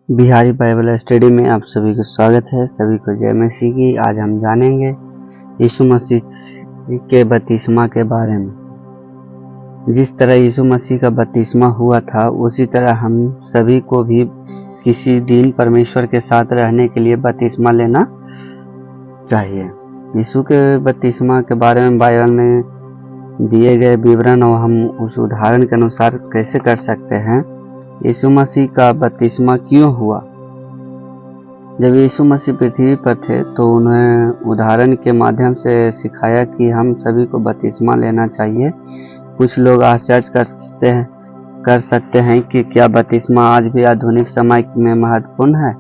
Bihari Bible study में आप सभी को स्वागत है। सभी को जय मसीह की। आज हम जानेंगे यीशु मसीह के बपतिस्मा के बारे में। जिस तरह यीशु मसीह का बपतिस्मा हुआ था उसी तरह हम सभी को भी किसी दिन परमेश्वर के साथ रहने के लिए बपतिस्मा लेना चाहिए। यीशु के बपतिस्मा के बारे में बाइबल में दिए गए विवरण और हम उस उदाहरण के अनुसार कैसे कर सकते हैं। यीशु मसीह का बपतिस्मा क्यों हुआ? जब यीशु मसीह पृथ्वी पर थे तो उन्हें उदाहरण के माध्यम से सिखाया कि हम सभी को बपतिस्मा लेना चाहिए। कुछ लोग आश्चर्य कर सकते हैं कि क्या बपतिस्मा आज भी आधुनिक समय में महत्वपूर्ण है।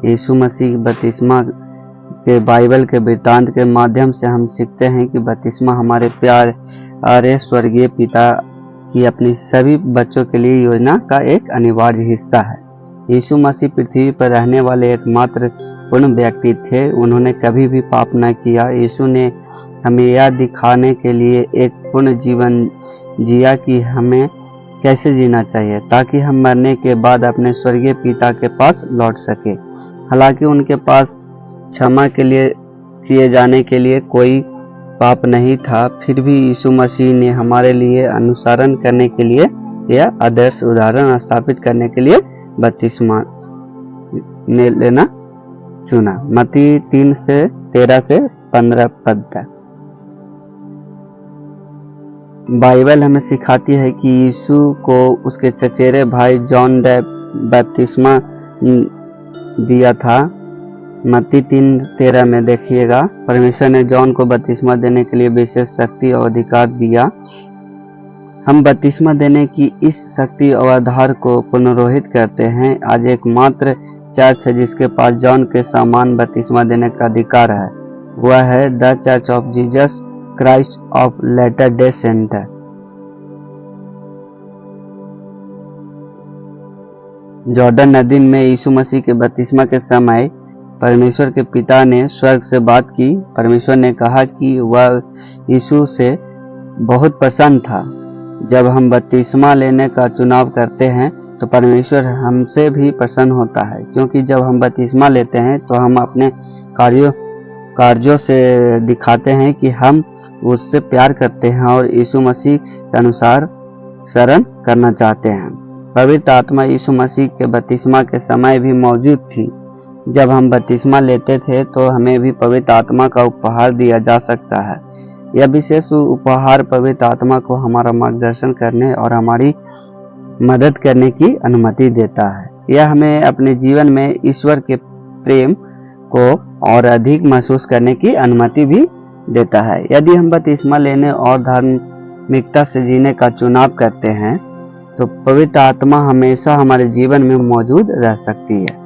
यीशु मसीह बपतिस्मा के बाइबल के वृत्तांत के माध्यम से हम सीखते हैं कि बपतिस्मा हमारे प्यारे स्वर्गीय पिता कि अपनी सभी बच्चों के लिए योजना का एक अनिवार्य हिस्सा है। यीशु मसीह पृथ्वी पर रहने वाले एकमात्र पूर्ण व्यक्ति थे। उन्होंने कभी भी पाप न किया। यीशु ने हमें यह दिखाने के लिए एक पूर्ण जीवन जिया कि हमें कैसे जीना चाहिए ताकि हम मरने के बाद अपने स्वर्गीय पिता के पास लौट सके। हालांकि उनके पास क्षमा के लिए किए जाने के लिए कोई पाप नहीं था, फिर भी यीशु मसीह ने हमारे लिए अनुसरण करने के लिए यह आदर्श उदाहरण स्थापित करने के लिए बपतिस्मा लेना चुना। मत्ती 3:13 से 15 पद तक बाइबल हमें सिखाती है कि यीशु को उसके चचेरे भाई जॉन ने बपतिस्मा दिया था। मत्ती 3:13 में देखिएगा, परमेश्वर ने जॉन को बपतिस्मा देने के लिए विशेष शक्ति और अधिकार दिया। हम बपतिस्मा देने की इस शक्ति और आधार को पुनर्रोहित करते हैं। आज एकमात्र चर्च है जिसके पास जॉन के समान बपतिस्मा देने का अधिकार है। वह है the church of Jesus Christ of latter day saints. Jordan नदी में यीशु मसीह के बपतिस्मा के समय परमेश्वर के पिता ने स्वर्ग से बात की। परमेश्वर ने कहा कि वह यीशु से बहुत प्रसन्न था। जब हम बपतिस्मा लेने का चुनाव करते हैं तो परमेश्वर हमसे भी प्रसन्न होता है, क्योंकि जब हम बपतिस्मा लेते हैं तो हम अपने कार्यों से दिखाते हैं कि हम उससे प्यार करते हैं और यीशु मसीह के अनुसार शरण करना चाहते हैं। पवित्र आत्मा यीशु मसीह के बपतिस्मा के समय भी मौजूद थी। जब हम बपतिस्मा लेते थे तो हमें भी पवित्र आत्मा का उपहार दिया जा सकता है। यह विशेष उपहार पवित्र आत्मा को हमारा मार्गदर्शन करने और हमारी मदद करने की अनुमति देता है। यह हमें अपने जीवन में ईश्वर के प्रेम को और अधिक महसूस करने की अनुमति भी देता है। यदि हम बपतिस्मा लेने और धार्मिकता से जीने का चुनाव करते हैं तो पवित्र आत्मा हमेशा हमारे जीवन में मौजूद रह सकती है।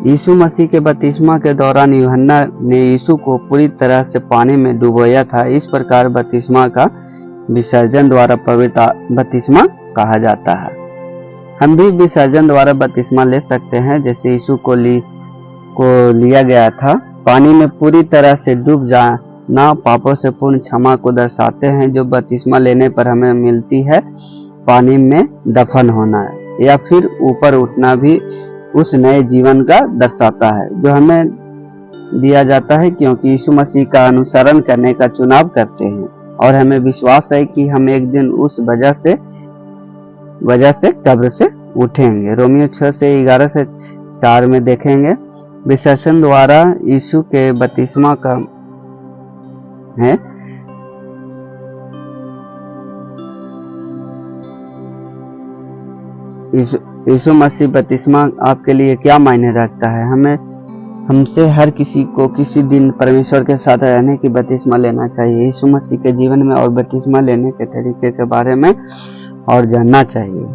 यीशु मसीह के बपतिस्मा के दौरान यूहन्ना ने यीशु को पूरी तरह से पानी में डुबोया था। इस प्रकार बपतिस्मा का विसर्जन द्वारा पवित्र बपतिस्मा कहा जाता है। हम भी विसर्जन द्वारा बपतिस्मा ले सकते हैं, जैसे यीशु को लिया गया था। पानी में पूरी तरह से डूब जाना पापों से पूर्ण क्षमा को दर्शाते हैं, जो बपतिस्मा लेने पर हमें मिलती है। पानी में दफन होना है या फिर ऊपर उठना भी उस नए जीवन का दर्शाता है जो हमें दिया जाता है, क्योंकि यीशु मसीह का अनुसरण करने का चुनाव करते हैं और हमें विश्वास है कि हम एक दिन उस वजह से कब्र से उठेंगे। रोमियो 6:11 से 4 में देखेंगे। विसर्जन द्वारा यीशु के बपतिस्मा का है यीशु मसीह बपतिस्मा आपके लिए क्या मायने रखता है? हमसे हर किसी को किसी दिन परमेश्वर के साथ रहने की बपतिस्मा लेना चाहिए। यीशु मसीह के जीवन में और बपतिस्मा लेने के तरीके के बारे में और जानना चाहिए।